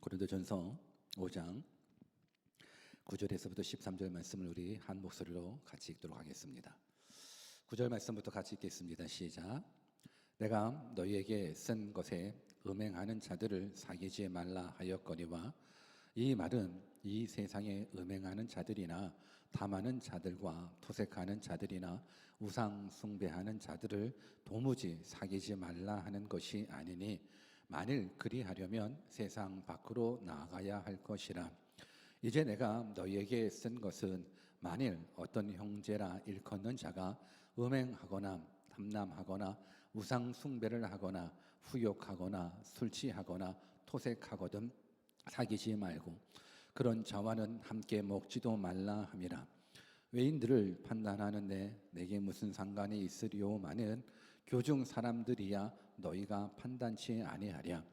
고린도전서 5장 9절에서부터 13절 말씀을 우리 한 목소리로 같이 읽도록 하겠습니다. 9절 말씀부터 같이 읽겠습니다. 시작. 내가 너희에게 쓴 것에 음행하는 자들을 사귀지 말라 하였거니와 이 말은 이 세상에 음행하는 자들이나 탐하는 자들과 토색하는 자들이나 우상 숭배하는 자들을 도무지 사귀지 말라 하는 것이 아니니 만일 그리하려면 세상 밖으로 나아가야 할 것이라. 이제 내가 너희에게 쓴 것은 만일 어떤 형제라 일컫는 자가 음행하거나 탐남하거나 우상 숭배를 하거나 후욕하거나 술 취하거나 토색하거든 사귀지 말고 그런 자와는 함께 먹지도 말라 함이라. 외인들을 판단하는데 내게 무슨 상관이 있으리오마는 교중 사람들이야 너희가 판단치 아니하랴.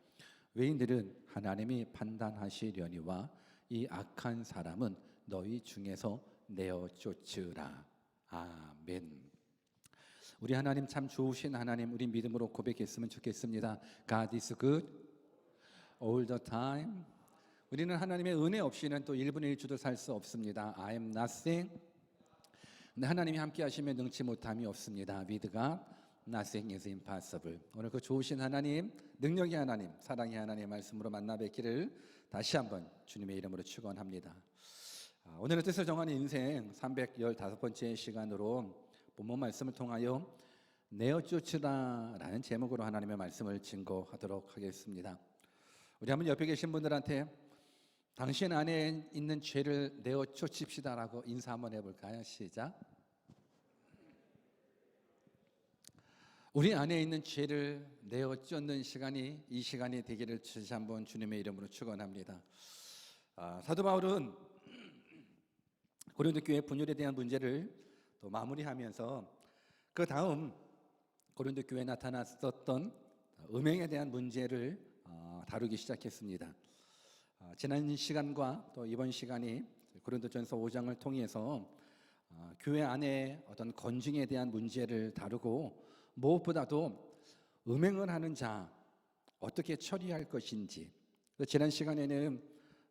외인들은 하나님이 판단하시려니와 이 악한 사람은 너희 중에서 내어 쫓으라. 아멘. 우리 하나님 참 좋으신 하나님, 우리 믿음으로 고백했으면 좋겠습니다. God is good all the time. 우리는 하나님의 은혜 없이는 또 1분의 1초도 살 수 없습니다. I am nothing. 근데 하나님이 함께 하시면 능치 못함이 없습니다. With God, nothing is impossible. 오늘 그 좋으신 하나님, 능력의 하나님, 사랑의 하나님 말씀으로 만나 뵙기를 다시 한번 주님의 이름으로 축원합니다. 오늘의 뜻을 정하는 인생 315번째 시간으로 본문 말씀을 통하여 내어 쫓으라 라는 제목으로 하나님의 말씀을 증거하도록 하겠습니다. 우리 한번 옆에 계신 분들한테 당신 안에 있는 죄를 내어 쫓읍시다 라고 인사 한번 해볼까요? 시작. 우리 안에 있는 죄를 내어 쫓는 시간이 이 시간이 되기를 다시 한번 주님의 이름으로 축원합니다. 사도 바울은 고린도 교회 분열에 대한 문제를 또 마무리하면서 그 다음 고린도 교회에 나타났었던 음행에 대한 문제를 다루기 시작했습니다. 지난 시간과 또 이번 시간이 고린도전서 5장을 통해서 교회 안에 어떤 건증에 대한 문제를 다루고 무엇보다도 음행을 하는 자 어떻게 처리할 것인지, 지난 시간에는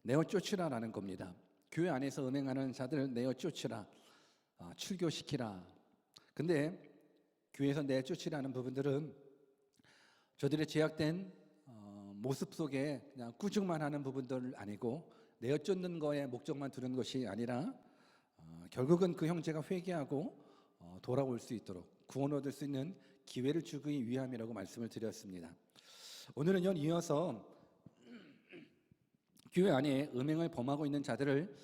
내어 쫓으라라는 겁니다. 교회 안에서 음행하는 자들을 내어 쫓으라, 출교시키라. 근데 교회에서 내어 쫓으라는 부분들은 저들의 제약된 모습 속에 그냥 꾸중만 하는 부분들 아니고 내어 쫓는 거에 목적만 두는 것이 아니라 결국은 그 형제가 회개하고 돌아올 수 있도록 구원 얻을 수 있는 기회를 주기 위함이라고 말씀을 드렸습니다. 오늘은요, 이어서 교회 안에 음행을 범하고 있는 자들을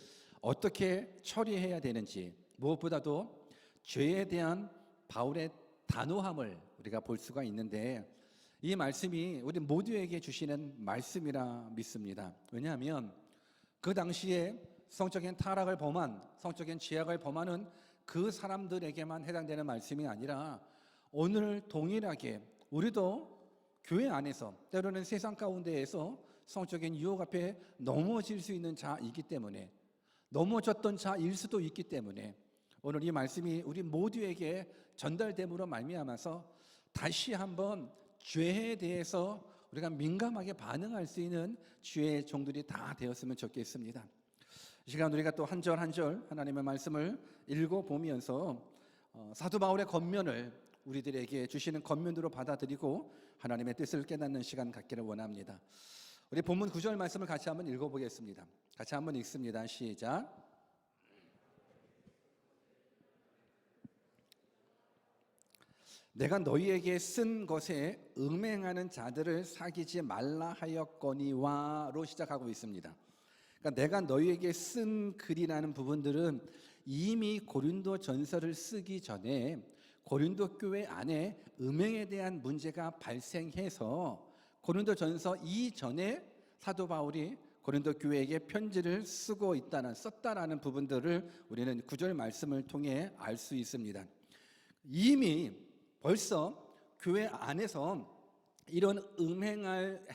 어떻게 처리해야 되는지, 무엇보다도 죄에 대한 바울의 단호함을 우리가 볼 수가 있는데, 이 말씀이 우리 모두에게 주시는 말씀이라 믿습니다. 왜냐하면 그 당시에 성적인 타락을 범한, 성적인 죄악을 범하는 그 사람들에게만 해당되는 말씀이 아니라 오늘 동일하게 우리도 교회 안에서 때로는 세상 가운데에서 성적인 유혹 앞에 넘어질 수 있는 자이기 때문에, 넘어졌던 자일 수도 있기 때문에 오늘 이 말씀이 우리 모두에게 전달됨으로 말미암아서 다시 한번 죄에 대해서 우리가 민감하게 반응할 수 있는 죄의 종들이 다 되었으면 좋겠습니다. 이 시간 우리가 또 한 절 한 절 하나님의 말씀을 읽어보면서 사도 바울의 권면을 우리들에게 주시는 권면으로 받아들이고 하나님의 뜻을 깨닫는 시간 갖기를 원합니다. 우리 본문 9절 말씀을 같이 한번 읽어보겠습니다. 같이 한번 읽습니다. 시작. 내가 너희에게 쓴 것에 음행하는 자들을 사귀지 말라 하였거니와로 시작하고 있습니다. 그러니까 내가 너희에게 쓴 글이라는 부분들은 이미 고린도 전서를 쓰기 전에 고린도 교회 안에 음행에 대한 문제가 발생해서 고린도 전서 이전에 사도 바울이 고린도 교회에게 편지를 썼다라는 부분들을 우리는 9절 말씀을 통해 알 수 있습니다. 이미 벌써 교회 안에서 이런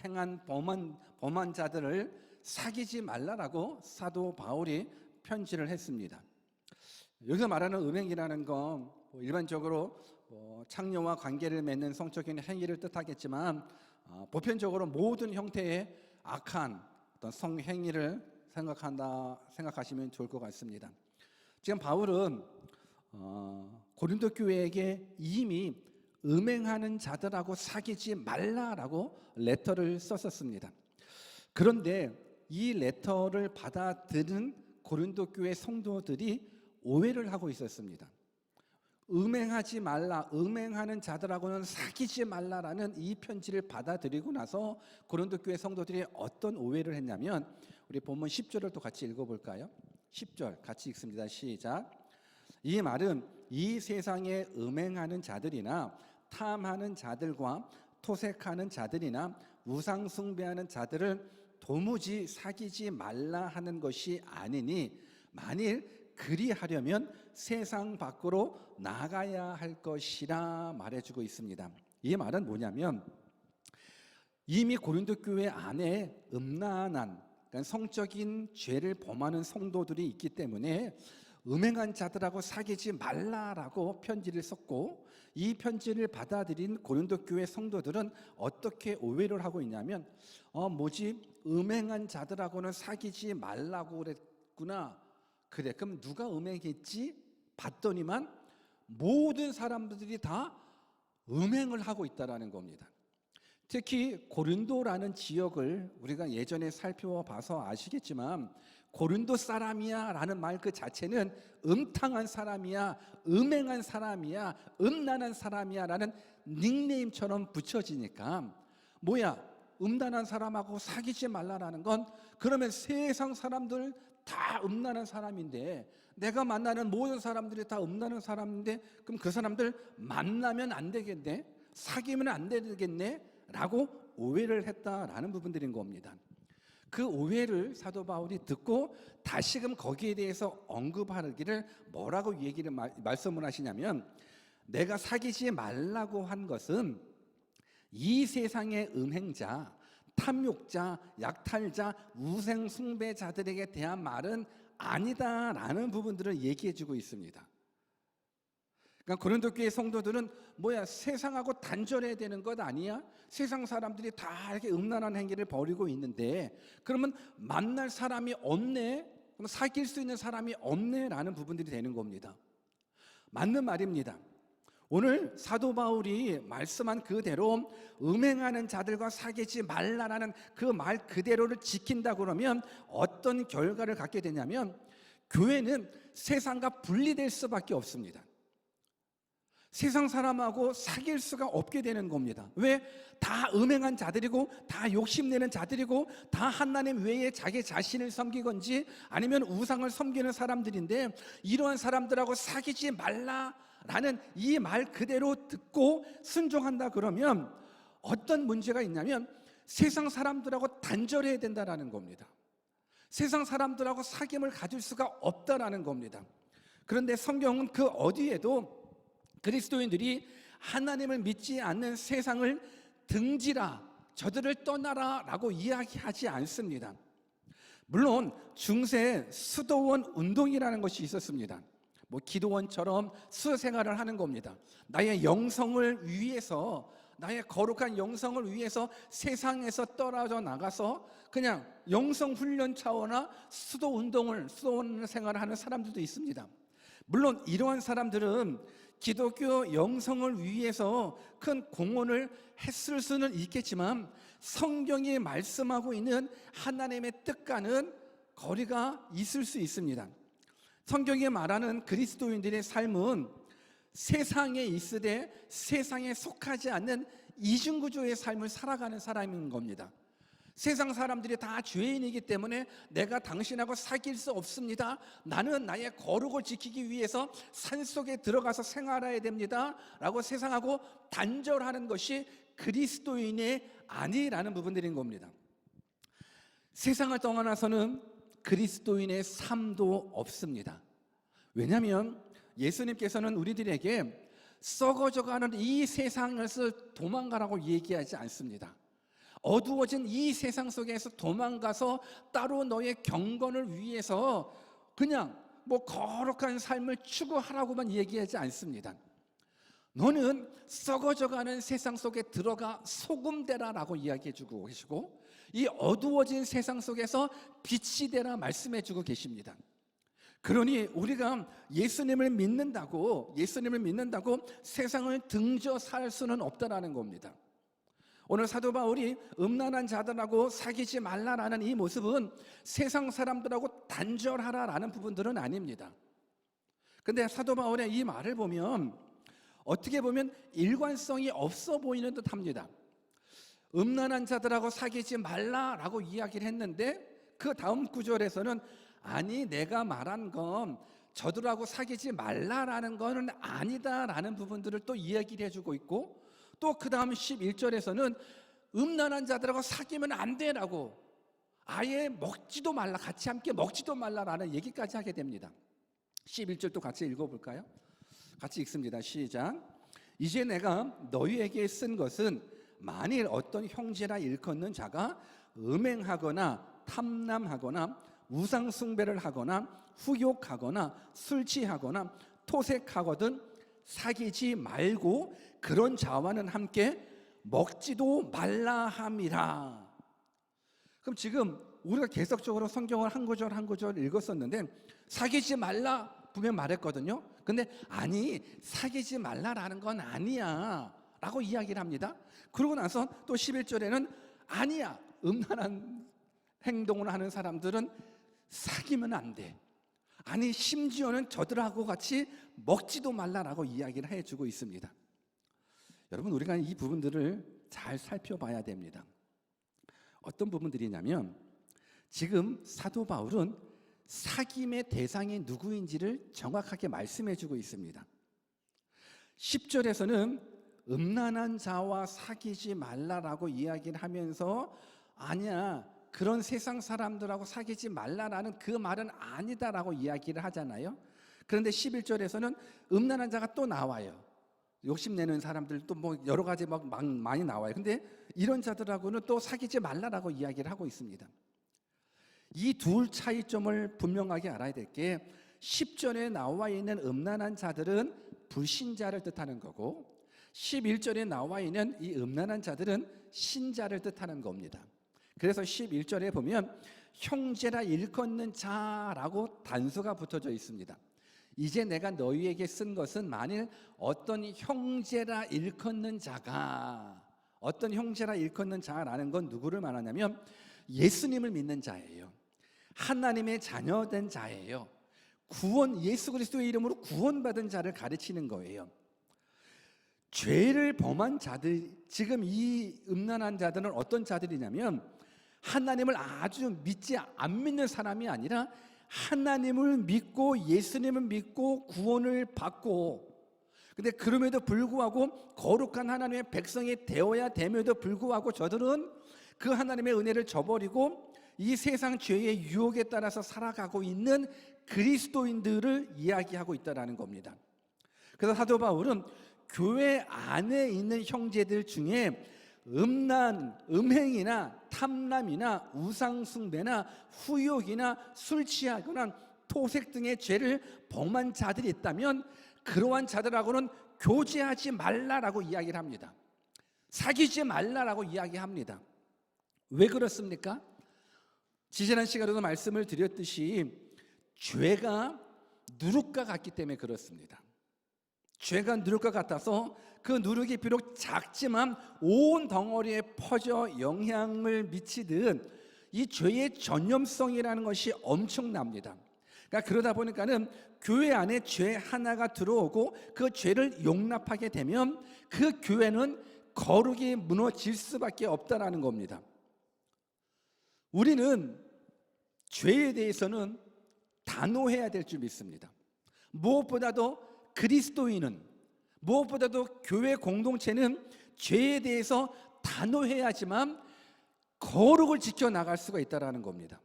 행한 범한 자들을 사귀지 말라라고 사도 바울이 편지를 했습니다. 여기서 말하는 음행이라는 건 일반적으로 창녀와 관계를 맺는 성적인 행위를 뜻하겠지만 보편적으로 모든 형태의 악한 어떤 성행위를 생각하시면 좋을 것 같습니다. 지금 바울은 고린도 교회에게 이미 음행하는 자들하고 사귀지 말라라고 레터를 썼었습니다. 그런데 이 레터를 받아들은 고린도 교회 성도들이 오해를 하고 있었습니다. 음행하지 말라, 음행하는 자들하고는 사귀지 말라라는 이 편지를 받아들이고 나서 고린도 교회 성도들이 어떤 오해를 했냐면, 우리 본문 10절을 또 같이 읽어볼까요? 10절 같이 읽습니다. 시작. 이 말은 이 세상에 음행하는 자들이나 탐하는 자들과 토색하는 자들이나 우상 숭배하는 자들을 도무지 사귀지 말라 하는 것이 아니니, 만일 그리하려면 세상 밖으로 나가야 할 것이라 말해주고 있습니다. 이 말은 뭐냐면, 이미 고린도 교회 안에 음란한, 그러니까 성적인 죄를 범하는 성도들이 있기 때문에 음행한 자들하고 사귀지 말라라고 편지를 썼고, 이 편지를 받아들인 고린도 교회 성도들은 어떻게 오해를 하고 있냐면, 뭐지? 음행한 자들하고는 사귀지 말라고 그랬구나. 그래, 그럼 누가 음행했지? 봤더니만 모든 사람들이 다 음행을 하고 있다라는 겁니다. 특히 고린도라는 지역을 우리가 예전에 살펴봐서 아시겠지만, 고린도 사람이야 라는 말 그 자체는 음탕한 사람이야, 음행한 사람이야, 음란한 사람이야 라는 닉네임처럼 붙여지니까, 뭐야, 음란한 사람하고 사귀지 말라라는 건, 그러면 세상 사람들 다 음란한 사람인데, 내가 만나는 모든 사람들이 다 음란한 사람인데, 그럼 그 사람들 만나면 안 되겠네, 사귀면 안 되겠네 라고 오해를 했다라는 부분들인 겁니다. 그 오해를 사도 바울이 듣고 다시금 거기에 대해서 언급하기를 뭐라고 말씀을 하시냐면, 내가 사귀지 말라고 한 것은 이 세상의 음행자, 탐욕자, 약탈자, 우상 숭배자들에게 대한 말은 아니다라는 부분들을 얘기해주고 있습니다. 그러니까 고린도 교회 성도들은 뭐야, 세상하고 단절해야 되는 것 아니야? 세상 사람들이 다 이렇게 음란한 행위를 벌이고 있는데, 그러면 만날 사람이 없네? 그럼 사귈 수 있는 사람이 없네? 라는 부분들이 되는 겁니다. 맞는 말입니다. 오늘 사도 바울이 말씀한 그대로 음행하는 자들과 사귀지 말라라는 그 말 그대로를 지킨다 그러면 어떤 결과를 갖게 되냐면, 교회는 세상과 분리될 수밖에 없습니다. 세상 사람하고 사귈 수가 없게 되는 겁니다. 왜? 다 음행한 자들이고, 다 욕심내는 자들이고, 다 하나님 외에 자기 자신을 섬기건지 아니면 우상을 섬기는 사람들인데, 이러한 사람들하고 사귀지 말라라는 이 말 그대로 듣고 순종한다 그러면 어떤 문제가 있냐면, 세상 사람들하고 단절해야 된다라는 겁니다. 세상 사람들하고 사귐을 가질 수가 없다라는 겁니다. 그런데 성경은 그 어디에도 그리스도인들이 하나님을 믿지 않는 세상을 등지라, 저들을 떠나라 라고 이야기하지 않습니다. 물론 중세 수도원 운동이라는 것이 있었습니다. 뭐 기도원처럼 수생활을 하는 겁니다. 나의 영성을 위해서, 나의 거룩한 영성을 위해서 세상에서 떨어져 나가서 그냥 영성 훈련 차원의 수도원 생활을 하는 사람들도 있습니다. 물론 이러한 사람들은 기독교 영성을 위해서 큰 공헌을 했을 수는 있겠지만, 성경이 말씀하고 있는 하나님의 뜻과는 거리가 있을 수 있습니다. 성경이 말하는 그리스도인들의 삶은 세상에 있으되 세상에 속하지 않는 이중구조의 삶을 살아가는 사람인 겁니다. 세상 사람들이 다 죄인이기 때문에 내가 당신하고 사귈 수 없습니다. 나는 나의 거룩을 지키기 위해서 산속에 들어가서 생활해야 됩니다 라고 세상하고 단절하는 것이 그리스도인의 아니라는 부분들인 겁니다. 세상을 떠나서는 그리스도인의 삶도 없습니다. 왜냐하면 예수님께서는 우리들에게 썩어져가는 이 세상에서 도망가라고 얘기하지 않습니다. 어두워진 이 세상 속에서 도망가서 따로 너의 경건을 위해서 그냥 뭐 거룩한 삶을 추구하라고만 얘기하지 않습니다. 너는 썩어져가는 세상 속에 들어가 소금 되라라고 이야기해주고 계시고, 이 어두워진 세상 속에서 빛이 되라 말씀해주고 계십니다. 그러니 우리가 예수님을 믿는다고 세상을 등져 살 수는 없다라는 겁니다. 오늘 사도 바울이 음란한 자들하고 사귀지 말라라는 이 모습은 세상 사람들하고 단절하라라는 부분들은 아닙니다. 근데 사도 바울의 이 말을 보면 어떻게 보면 일관성이 없어 보이는 듯 합니다. 음란한 자들하고 사귀지 말라라고 이야기를 했는데 그 다음 구절에서는 아니 내가 말한 건 저들하고 사귀지 말라라는 건 아니다라는 부분들을 또 이야기를 해주고 있고, 또 그 다음 11절에서는 음란한 자들하고 사귀면 안 되라고, 아예 먹지도 말라, 같이 함께 먹지도 말라라는 얘기까지 하게 됩니다. 11절도 같이 읽어볼까요? 같이 읽습니다. 시작. 이제 내가 너희에게 쓴 것은 만일 어떤 형제라 일컫는 자가 음행하거나 탐남하거나 우상숭배를 하거나 후욕하거나 술 취하거나 토색하거든 사귀지 말고 그런 자와는 함께 먹지도 말라 함이라. 그럼 지금 우리가 계속적으로 성경을 한 구절 한 구절 읽었었는데 사귀지 말라 분명 말했거든요. 근데 아니 사귀지 말라라는 건 아니야 라고 이야기를 합니다. 그러고 나서 또 11절에는 아니야, 음란한 행동을 하는 사람들은 사귀면 안 돼, 아니 심지어는 저들하고 같이 먹지도 말라라고 이야기를 해주고 있습니다. 여러분, 우리가 이 부분들을 잘 살펴봐야 됩니다. 어떤 부분들이냐면 지금 사도 바울은 사귐의 대상이 누구인지를 정확하게 말씀해주고 있습니다. 10절에서는 음란한 자와 사귀지 말라라고 이야기를 하면서 아니야, 그런 세상 사람들하고 사귀지 말라라는 그 말은 아니다라고 이야기를 하잖아요. 그런데 11절에서는 음란한 자가 또 나와요. 욕심내는 사람들도 뭐 여러 가지 막 많이 나와요. 근데 이런 자들하고는 또 사귀지 말라라고 이야기를 하고 있습니다. 이 둘 차이점을 분명하게 알아야 될 게 10절에 나와 있는 음란한 자들은 불신자를 뜻하는 거고 11절에 나와 있는 이 음란한 자들은 신자를 뜻하는 겁니다. 그래서 11절에 보면 형제라 일컫는 자라고 단서가 붙어져 있습니다. 이제 내가 너희에게 쓴 것은 만일 어떤 형제라 일컫는 자가, 어떤 형제라 일컫는 자라는 건 누구를 말하냐면 예수님을 믿는 자예요. 하나님의 자녀된 자예요. 예수 그리스도의 이름으로 구원받은 자를 가르치는 거예요. 죄를 범한 자들, 지금 이 음란한 자들은 어떤 자들이냐면 하나님을 아주 안 믿는 사람이 아니라 하나님을 믿고 예수님을 믿고 구원을 받고, 근데 그럼에도 불구하고 거룩한 하나님의 백성이 되어야 됨에도 불구하고 저들은 그 하나님의 은혜를 저버리고 이 세상 죄의 유혹에 따라서 살아가고 있는 그리스도인들을 이야기하고 있다는 겁니다. 그래서 사도 바울은 교회 안에 있는 형제들 중에 음행이나 탐남이나 우상숭배나 후욕이나 술 취하거나 토색 등의 죄를 범한 자들이 있다면 그러한 자들하고는 교제하지 말라라고 이야기를 합니다. 사귀지 말라라고 이야기합니다. 왜 그렇습니까? 지지난 시간에도 말씀을 드렸듯이 죄가 누룩과 같기 때문에 그렇습니다. 죄가 누룩과 같아서 그 누룩이 비록 작지만 온 덩어리에 퍼져 영향을 미치듯 이 죄의 전염성이라는 것이 엄청납니다. 그러다 보니까는 교회 안에 죄 하나가 들어오고 그 죄를 용납하게 되면 그 교회는 거룩이 무너질 수밖에 없다라는 겁니다. 우리는 죄에 대해서는 단호해야 될 줄 믿습니다. 무엇보다도 그리스도인은, 무엇보다도 교회 공동체는 죄에 대해서 단호해야지만 거룩을 지켜나갈 수가 있다는 겁니다.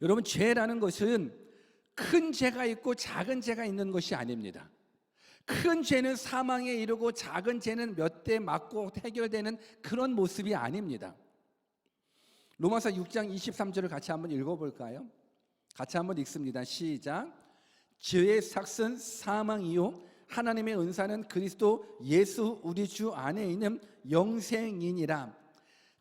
여러분, 죄라는 것은 큰 죄가 있고 작은 죄가 있는 것이 아닙니다. 큰 죄는 사망에 이르고 작은 죄는 몇 대 맞고 해결되는 그런 모습이 아닙니다. 로마서 6장 23절을 같이 한번 읽어볼까요? 같이 한번 읽습니다. 시작. 죄의 삭은 사망이요 하나님의 은사는 그리스도 예수 우리 주 안에 있는 영생이니라.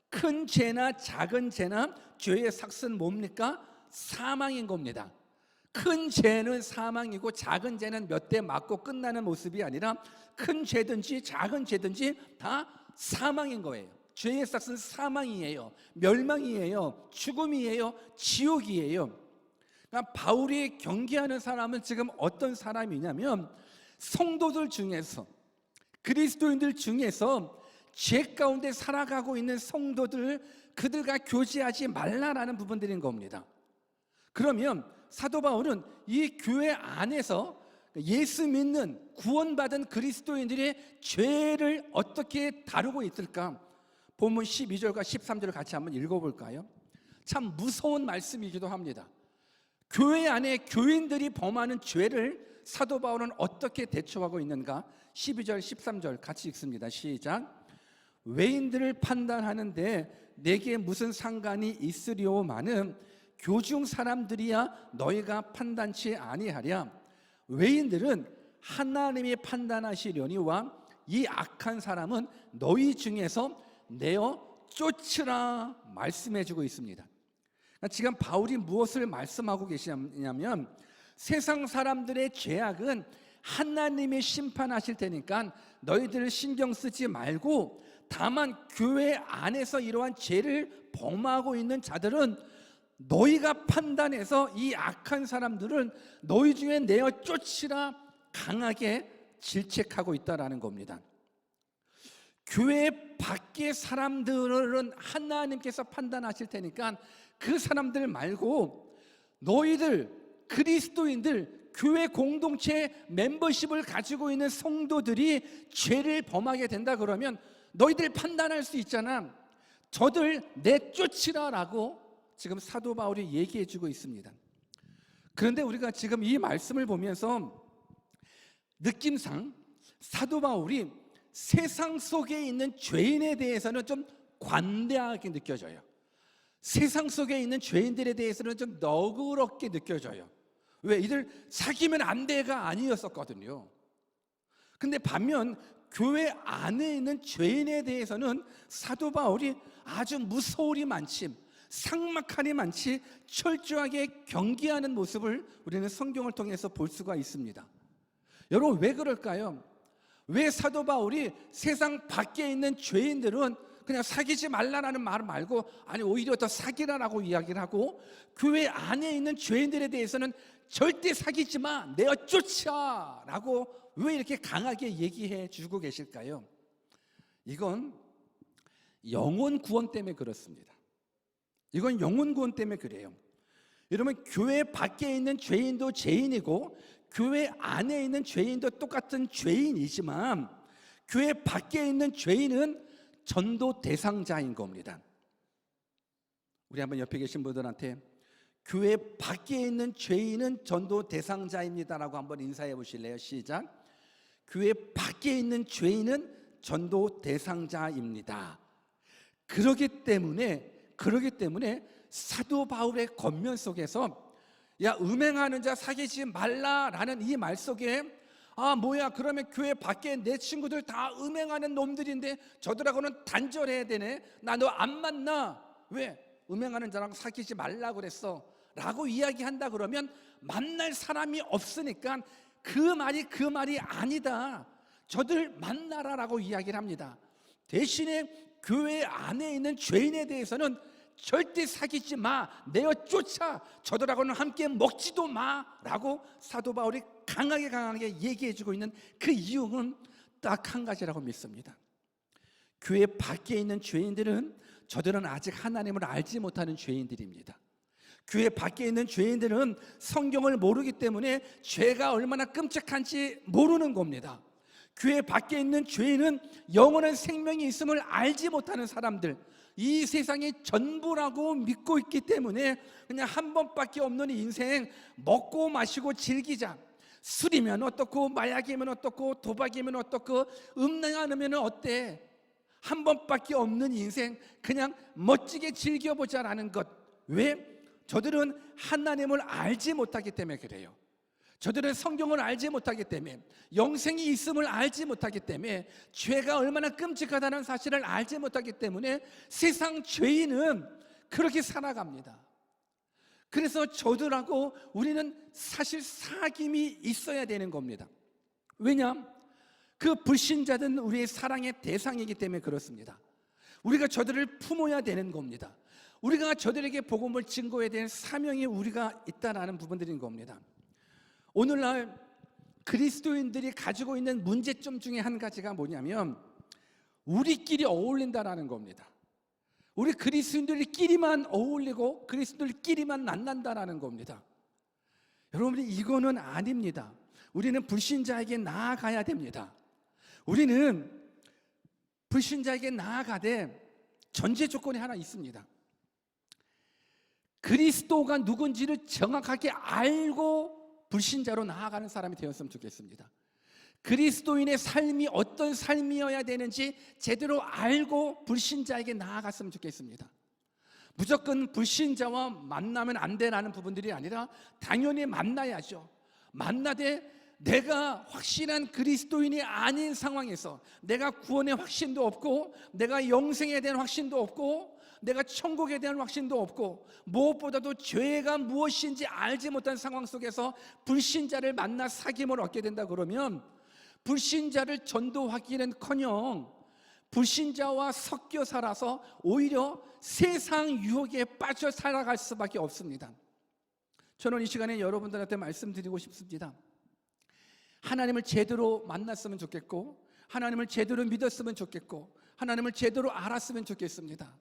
큰 죄나 작은 죄나 죄의 삭은 뭡니까? 사망인 겁니다. 큰 죄는 사망이고 작은 죄는 몇 대 맞고 끝나는 모습이 아니라 큰 죄든지 작은 죄든지 다 사망인 거예요. 죄의 삭은 사망이에요. 멸망이에요. 죽음이에요. 지옥이에요. 그러니까 바울이 경계하는 사람은 지금 어떤 사람이냐면 성도들 중에서, 그리스도인들 중에서 죄 가운데 살아가고 있는 성도들, 그들과 교제하지 말라라는 부분들인 겁니다. 그러면 사도 바울은 이 교회 안에서 예수 믿는 구원받은 그리스도인들의 죄를 어떻게 다루고 있을까? 본문 12절과 13절을 같이 한번 읽어볼까요? 참 무서운 말씀이기도 합니다. 교회 안에 교인들이 범하는 죄를 사도 바울은 어떻게 대처하고 있는가? 12절 13절 같이 읽습니다. 시작. 외인들을 판단하는데 내게 무슨 상관이 있으리오마는 교중 사람들이야 너희가 판단치 아니하랴. 외인들은 하나님이 판단하시려니와 이 악한 사람은 너희 중에서 내어 쫓으라 말씀해주고 있습니다. 지금 바울이 무엇을 말씀하고 계시냐면 세상 사람들의 죄악은 하나님이 심판하실 테니까 너희들 신경 쓰지 말고, 다만 교회 안에서 이러한 죄를 범하고 있는 자들은 너희가 판단해서 이 악한 사람들은 너희 중에 내어 쫓으라 강하게 질책하고 있다라는 겁니다. 교회 밖의 사람들은 하나님께서 판단하실 테니까 그 사람들 말고 너희들 그리스도인들, 교회 공동체 멤버십을 가지고 있는 성도들이 죄를 범하게 된다 그러면 너희들 판단할 수 있잖아. 저들 내쫓으라라고 지금 사도 바울이 얘기해 주고 있습니다. 그런데 우리가 지금 이 말씀을 보면서 느낌상 사도 바울이 세상 속에 있는 죄인에 대해서는 좀 관대하게 느껴져요. 세상 속에 있는 죄인들에 대해서는 좀 너그럽게 느껴져요. 왜? 이들 사귀면 안 돼가 아니었었거든요. 근데 반면 교회 안에 있는 죄인에 대해서는 사도 바울이 아주 무서울이 많지, 삭막한이 많지 철저하게 경계하는 모습을 우리는 성경을 통해서 볼 수가 있습니다. 여러분, 왜 그럴까요? 왜 사도 바울이 세상 밖에 있는 죄인들은 그냥 사귀지 말라라는 말 말고 아니 오히려 더 사귀라라고 이야기를 하고, 교회 안에 있는 죄인들에 대해서는 절대 사귀지 마, 내어 쫓아라고 왜 이렇게 강하게 얘기해 주고 계실까요? 이건 영혼 구원 때문에 그렇습니다. 이건 영혼 구원 때문에 그래요. 여러분, 교회 밖에 있는 죄인도 죄인이고 교회 안에 있는 죄인도 똑같은 죄인이지만 교회 밖에 있는 죄인은 전도 대상자인 겁니다. 우리 한번 옆에 계신 분들한테 교회 밖에 있는 죄인은 전도 대상자입니다라고 한번 인사해 보실래요? 시작. 교회 밖에 있는 죄인은 전도 대상자입니다. 그러기 때문에 사도 바울의 겉면 속에서 야, 음행하는 자 사귀지 말라라는 이 말 속에 뭐야, 그러면 교회 밖에 내 친구들 다 음행하는 놈들인데 저들하고는 단절해야 되네, 나 너 안 만나, 왜? 음행하는 자랑 사귀지 말라 그랬어 라고 이야기한다 그러면 만날 사람이 없으니까 그 말이 아니다, 저들 만나라라고 이야기를 합니다. 대신에 교회 안에 있는 죄인에 대해서는 절대 사귀지 마, 내어 쫓아, 저들하고는 함께 먹지도 마라고 사도 바울이 강하게 얘기해주고 있는 그 이유는 딱 한 가지라고 믿습니다. 교회 밖에 있는 죄인들은 저들은 아직 하나님을 알지 못하는 죄인들입니다. 교회 밖에 있는 죄인들은 성경을 모르기 때문에 죄가 얼마나 끔찍한지 모르는 겁니다. 교회 밖에 있는 죄인은 영원한 생명이 있음을 알지 못하는 사람들, 이 세상이 전부라고 믿고 있기 때문에 그냥 한 번밖에 없는 인생 먹고 마시고 즐기자, 술이면 어떻고 마약이면 어떻고 도박이면 어떻고 음란하면 어때, 한 번밖에 없는 인생 그냥 멋지게 즐겨보자라는 것. 왜? 저들은 하나님을 알지 못하기 때문에 그래요. 저들은 성경을 알지 못하기 때문에, 영생이 있음을 알지 못하기 때문에, 죄가 얼마나 끔찍하다는 사실을 알지 못하기 때문에 세상 죄인은 그렇게 살아갑니다. 그래서 저들하고 우리는 사실 사귐이 있어야 되는 겁니다. 왜냐? 그 불신자들은 우리의 사랑의 대상이기 때문에 그렇습니다. 우리가 저들을 품어야 되는 겁니다. 우리가 저들에게 복음을 증거해야 되는 사명이 우리가 있다는 부분들인 겁니다. 오늘날 그리스도인들이 가지고 있는 문제점 중에 한 가지가 뭐냐면 우리끼리 어울린다라는 겁니다. 우리 그리스도인들끼리만 어울리고 그리스도인들끼리만 만난다라는 겁니다. 여러분, 이거는 아닙니다. 우리는 불신자에게 나아가야 됩니다. 우리는 불신자에게 나아가되 전제 조건이 하나 있습니다. 그리스도가 누군지를 정확하게 알고 불신자로 나아가는 사람이 되었으면 좋겠습니다. 그리스도인의 삶이 어떤 삶이어야 되는지 제대로 알고 불신자에게 나아갔으면 좋겠습니다. 무조건 불신자와 만나면 안 되라는 부분들이 아니라 당연히 만나야죠. 만나되 내가 확실한 그리스도인이 아닌 상황에서, 내가 구원의 확신도 없고, 내가 영생에 대한 확신도 없고, 내가 천국에 대한 확신도 없고, 무엇보다도 죄가 무엇인지 알지 못한 상황 속에서 불신자를 만나 사귐을 얻게 된다 그러면 불신자를 전도하기는커녕 불신자와 섞여 살아서 오히려 세상 유혹에 빠져 살아갈 수밖에 없습니다. 저는 이 시간에 여러분들한테 말씀드리고 싶습니다. 하나님을 제대로 만났으면 좋겠고, 하나님을 제대로 믿었으면 좋겠고, 하나님을 제대로 알았으면 좋겠습니다.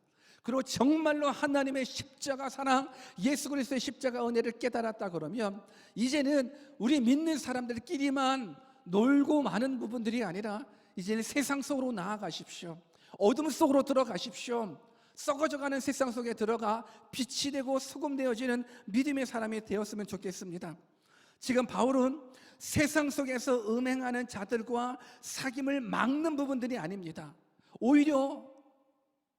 그리고 정말로 하나님의 십자가 사랑, 예수 그리스도의 십자가 은혜를 깨달았다 그러면 이제는 우리 믿는 사람들끼리만 놀고 마는 부분들이 아니라 이제는 세상 속으로 나아가십시오. 어둠 속으로 들어가십시오. 썩어져가는 세상 속에 들어가 빛이 되고 소금 되어지는 믿음의 사람이 되었으면 좋겠습니다. 지금 바울은 세상 속에서 음행하는 자들과 사귐을 막는 부분들이 아닙니다. 오히려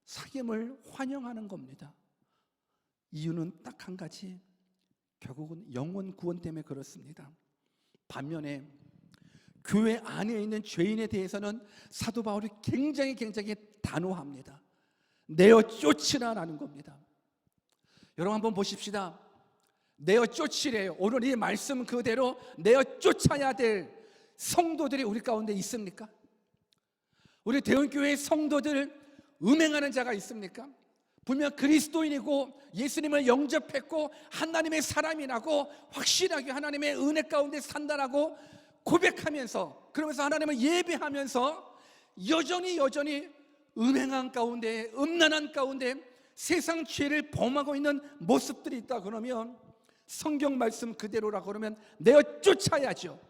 사귐을 환영하는 겁니다. 이유는 딱 한 가지, 결국은 영혼 구원 때문에 그렇습니다. 반면에 교회 안에 있는 죄인에 대해서는 사도 바울이 굉장히 단호합니다. 내어 쫓으라라는 겁니다. 여러분 한번 보십시다. 내어 쫓으래요. 오늘 이 말씀 그대로 내어 쫓아야 될 성도들이 우리 가운데 있습니까? 우리 대원교회 성도들 음행하는 자가 있습니까? 분명 그리스도인이고 예수님을 영접했고 하나님의 사람이라고 확실하게 하나님의 은혜 가운데 산다라고 고백하면서, 그러면서 하나님을 예배하면서 여전히 음행한 가운데, 음란한 가운데 세상 죄를 범하고 있는 모습들이 있다 그러면 성경 말씀 그대로라 그러면 내어 쫓아야죠.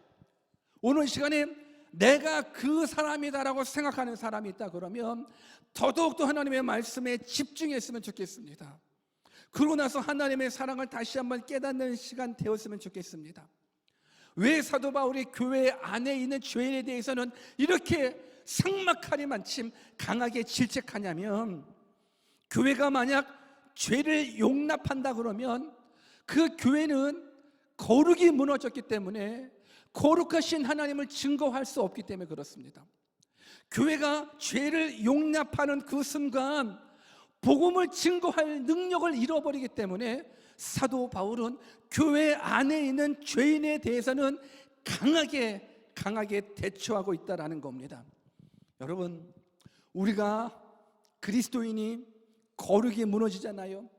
오늘 시간에 내가 그 사람이다라고 생각하는 사람이 있다 그러면 더더욱더 하나님의 말씀에 집중했으면 좋겠습니다. 그러고 나서 하나님의 사랑을 다시 한번 깨닫는 시간 되었으면 좋겠습니다. 왜 사도 바울이 교회 안에 있는 죄인에 대해서는 이렇게 삭막하리만침 강하게 질책하냐면, 교회가 만약 죄를 용납한다 그러면 그 교회는 거룩이 무너졌기 때문에 거룩하신 하나님을 증거할 수 없기 때문에 그렇습니다. 교회가 죄를 용납하는 그 순간 복음을 증거할 능력을 잃어버리기 때문에 사도 바울은 교회 안에 있는 죄인에 대해서는 강하게 대처하고 있다는 겁니다. 여러분, 우리가 그리스도인이 거룩이 무너지잖아요.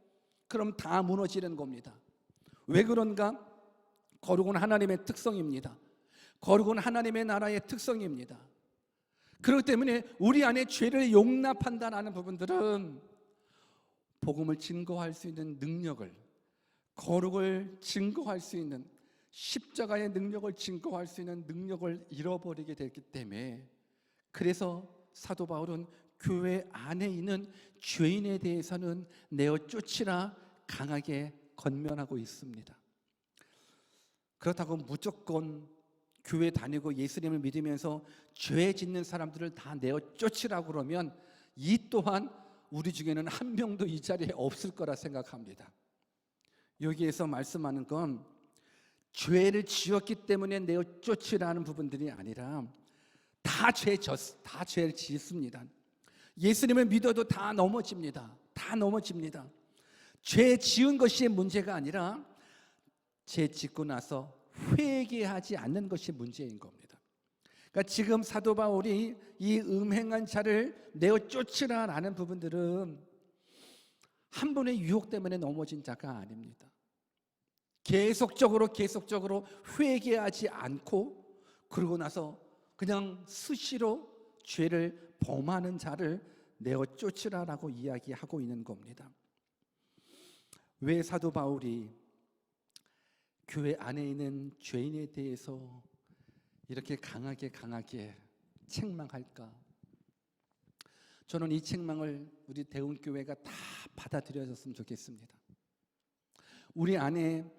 그럼 다 무너지는 겁니다. 왜 그런가? 거룩은 하나님의 특성입니다. 거룩은 하나님의 나라의 특성입니다. 그렇기 때문에 우리 안에 죄를 용납한다는 부분들은 복음을 증거할 수 있는 능력을, 거룩을 증거할 수 있는, 십자가의 능력을 증거할 수 있는 능력을 잃어버리게 됐기 때문에, 그래서 사도 바울은 교회 안에 있는 죄인에 대해서는 내어 쫓으라 강하게 권면하고 있습니다. 그렇다고 무조건 교회 다니고 예수님을 믿으면서 죄 짓는 사람들을 다 내어 쫓으라고 그러면 이 또한 우리 중에는 한 명도 이 자리에 없을 거라 생각합니다. 여기에서 말씀하는 건 죄를 지었기 때문에 내어 쫓으라는 부분들이 아니라 다 죄를 짓습니다. 예수님을 믿어도 다 넘어집니다. 다 넘어집니다. 죄 지은 것이 문제가 아니라 죄 짓고 나서 회개하지 않는 것이 문제인 겁니다. 그러니까 지금 사도 바울이 이 음행한 자를 내어 쫓으라는 부분들은 한 번의 유혹 때문에 넘어진 자가 아닙니다. 계속적으로 회개하지 않고 그러고 나서 그냥 수시로 죄를 범하는 자를 내어 쫓으라라고 이야기하고 있는 겁니다. 왜 사도 바울이 교회 안에 있는 죄인에 대해서 이렇게 강하게 책망할까? 저는 이 책망을 우리 대운교회가 다 받아들여졌으면 좋겠습니다. 우리 안에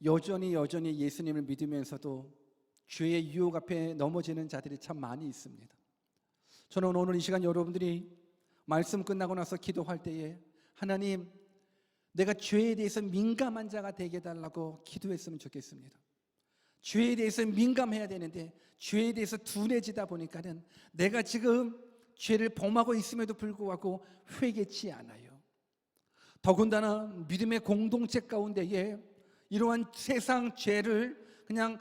여전히 예수님을 믿으면서도 죄의 유혹 앞에 넘어지는 자들이 참 많이 있습니다. 저는 오늘 이 시간 여러분들이 말씀 끝나고 나서 기도할 때에 하나님, 내가 죄에 대해서 민감한 자가 되게 해달라고 기도했으면 좋겠습니다. 죄에 대해서 민감해야 되는데 죄에 대해서 둔해지다 보니까는 내가 지금 죄를 범하고 있음에도 불구하고 회개치 않아요. 더군다나 믿음의 공동체 가운데에 이러한 세상 죄를 그냥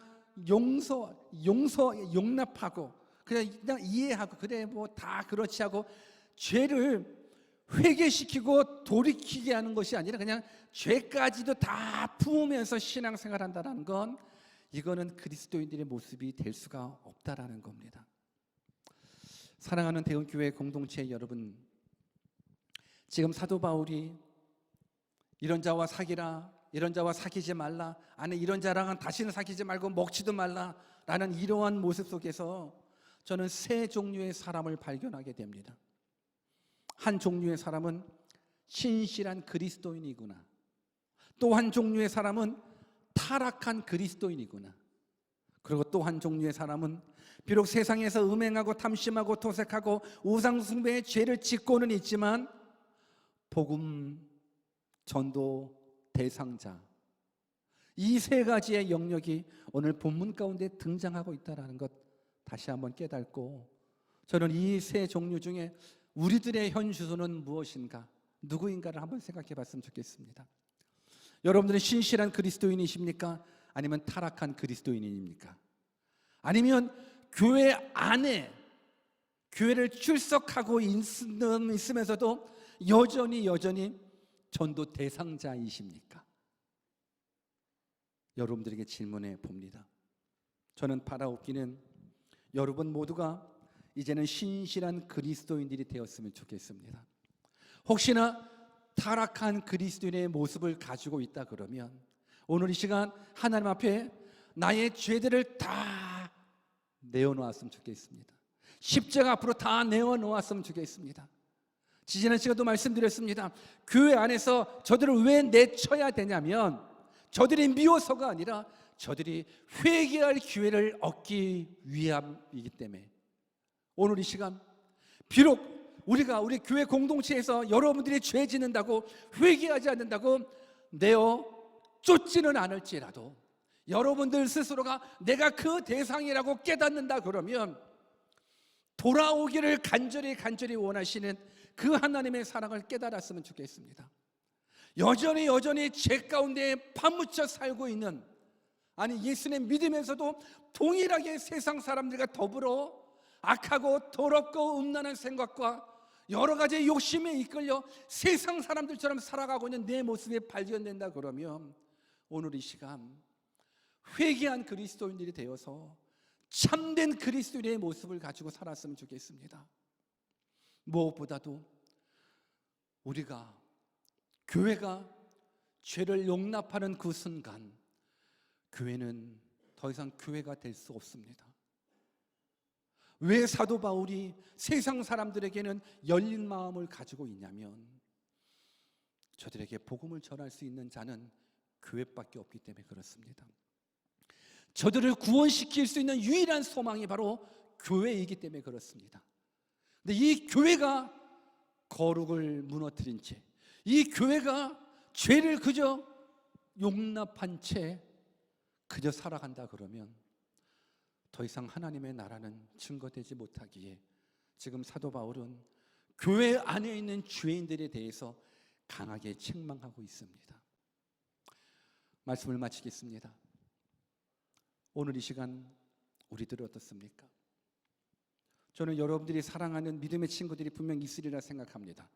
용납하고 그냥 이해하고 그래 뭐 다 그렇지 하고 죄를 회개시키고 돌이키게 하는 것이 아니라 그냥 죄까지도 다 품으면서 신앙생활한다는 건 이거는 그리스도인들의 모습이 될 수가 없다라는 겁니다. 사랑하는 대운교회 공동체 여러분, 지금 사도 바울이 이런 자와 사귀라, 이런 자와 사귀지 말라, 아니 이런 자랑은 다시는 사귀지 말고 먹지도 말라라는 이러한 모습 속에서 저는 세 종류의 사람을 발견하게 됩니다. 한 종류의 사람은 신실한 그리스도인이구나. 또 한 종류의 사람은 타락한 그리스도인이구나. 그리고 또 한 종류의 사람은 비록 세상에서 음행하고 탐심하고 토색하고 우상숭배의 죄를 짓고는 있지만 복음 전도 대상자, 이 세 가지의 영역이 오늘 본문 가운데 등장하고 있다는 것 다시 한번 깨닫고, 저는 이 세 종류 중에 우리들의 현 주소는 무엇인가, 누구인가를 한번 생각해 봤으면 좋겠습니다. 여러분들은 신실한 그리스도인이십니까? 아니면 타락한 그리스도인입니까? 아니면 교회 안에 교회를 출석하고 있으면서도 여전히 전도 대상자이십니까? 여러분들에게 질문해 봅니다. 저는 바라옵기는 여러분 모두가 이제는 신실한 그리스도인들이 되었으면 좋겠습니다. 혹시나 타락한 그리스도인의 모습을 가지고 있다 그러면 오늘 이 시간 하나님 앞에 나의 죄들을 다 내어놓았으면 좋겠습니다. 십자가 앞으로 다 내어놓았으면 좋겠습니다. 지지난 시간도 말씀드렸습니다. 교회 안에서 저들을 왜 내쳐야 되냐면 저들이 미워서가 아니라 저들이 회개할 기회를 얻기 위함이기 때문에 오늘 이 시간 비록 우리가 우리 교회 공동체에서 여러분들이 죄 짓는다고 회개하지 않는다고 내어 쫓지는 않을지라도 여러분들 스스로가 내가 그 대상이라고 깨닫는다 그러면 돌아오기를 간절히 원하시는 그 하나님의 사랑을 깨달았으면 좋겠습니다. 여전히 죄 가운데 파묻혀 살고 있는, 아니 예수님 믿으면서도 동일하게 세상 사람들과 더불어 악하고 더럽고 음란한 생각과 여러 가지 욕심에 이끌려 세상 사람들처럼 살아가고 있는 내 모습이 발견된다 그러면 오늘 이 시간 회개한 그리스도인들이 되어서 참된 그리스도인의 모습을 가지고 살았으면 좋겠습니다. 무엇보다도 우리가 교회가 죄를 용납하는 그 순간 교회는 더 이상 교회가 될 수 없습니다. 왜 사도 바울이 세상 사람들에게는 열린 마음을 가지고 있냐면 저들에게 복음을 전할 수 있는 자는 교회밖에 없기 때문에 그렇습니다. 저들을 구원시킬 수 있는 유일한 소망이 바로 교회이기 때문에 그렇습니다. 근데 이 교회가 거룩을 무너뜨린 채, 이 교회가 죄를 그저 용납한 채 그저 살아간다 그러면 더 이상 하나님의 나라는 증거되지 못하기에 지금 사도 바울은 교회 안에 있는 죄인들에 대해서 강하게 책망하고 있습니다. 말씀을 마치겠습니다. 오늘 이 시간 우리들은 어떻습니까? 저는 여러분들이 사랑하는 믿음의 친구들이 분명 있으리라 생각합니다.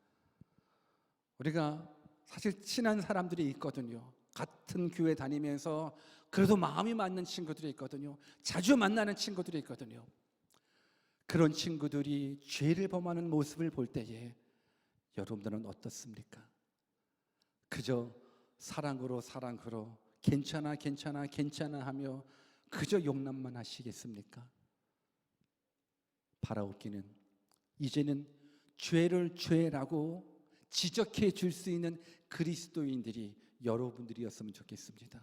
우리가 사실 친한 사람들이 있거든요. 같은 교회 다니면서 그래도 마음이 맞는 친구들이 있거든요. 자주 만나는 친구들이 있거든요. 그런 친구들이 죄를 범하는 모습을 볼 때에 여러분들은 어떻습니까? 그저 사랑으로 괜찮아 하며 그저 용납만 하시겠습니까? 바라옵기는 이제는 죄를 죄라고 지적해 줄 수 있는 그리스도인들이 여러분들이었으면 좋겠습니다.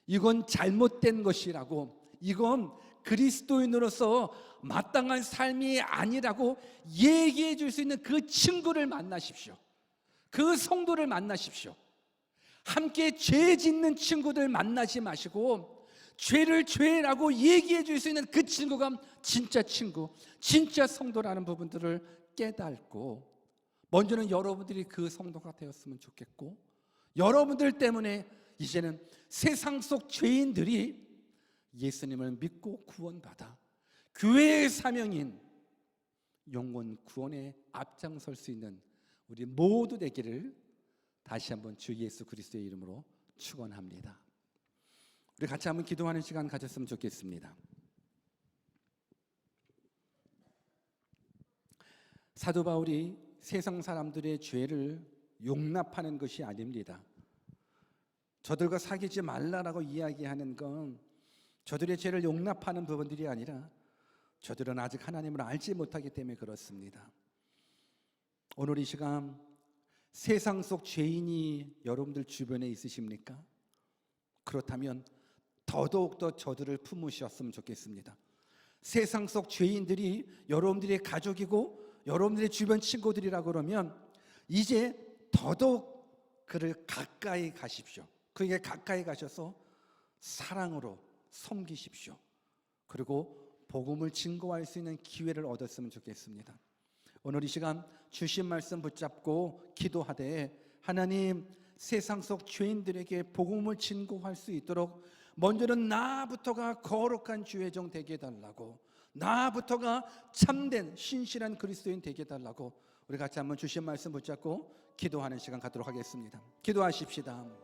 이건 잘못된 것이라고, 이건 그리스도인으로서 마땅한 삶이 아니라고 얘기해 줄 수 있는 그 친구를 만나십시오. 그 성도를 만나십시오. 함께 죄 짓는 친구들 만나지 마시고 죄를 죄라고 얘기해 줄 수 있는 그 친구가 진짜 친구, 진짜 성도라는 부분들을 깨닫고 먼저는 여러분들이 그 성도가 되었으면 좋겠고, 여러분들 때문에 이제는 세상 속 죄인들이 예수님을 믿고 구원받아 교회의 사명인 영혼 구원에 앞장설 수 있는 우리 모두 되기를 다시 한번 주 예수 그리스도의 이름으로 축원합니다. 우리 같이 한번 기도하는 시간 가졌으면 좋겠습니다. 사도 바울이 세상 사람들의 죄를 용납하는 것이 아닙니다. 저들과 사귀지 말라라고 이야기하는 건 저들의 죄를 용납하는 부분들이 아니라 저들은 아직 하나님을 알지 못하기 때문에 그렇습니다. 오늘 이 시간 세상 속 죄인이 여러분들 주변에 있으십니까? 그렇다면 더더욱더 저들을 품으셨으면 좋겠습니다. 세상 속 죄인들이 여러분들의 가족이고 여러분들의 주변 친구들이라 그러면 이제 더더욱 그를 가까이 가십시오. 그에게 가까이 가셔서 사랑으로 섬기십시오. 그리고 복음을 증거할 수 있는 기회를 얻었으면 좋겠습니다. 오늘 이 시간 주신 말씀 붙잡고 기도하되, 하나님, 세상 속 죄인들에게 복음을 증거할 수 있도록 먼저는 나부터가 거룩한 주의 종 되게 해달라고, 나부터가 참된 신실한 그리스도인 되게 해달라고 우리 같이 한번 주신 말씀 붙잡고 기도하는 시간 갖도록 하겠습니다. 기도하십시다.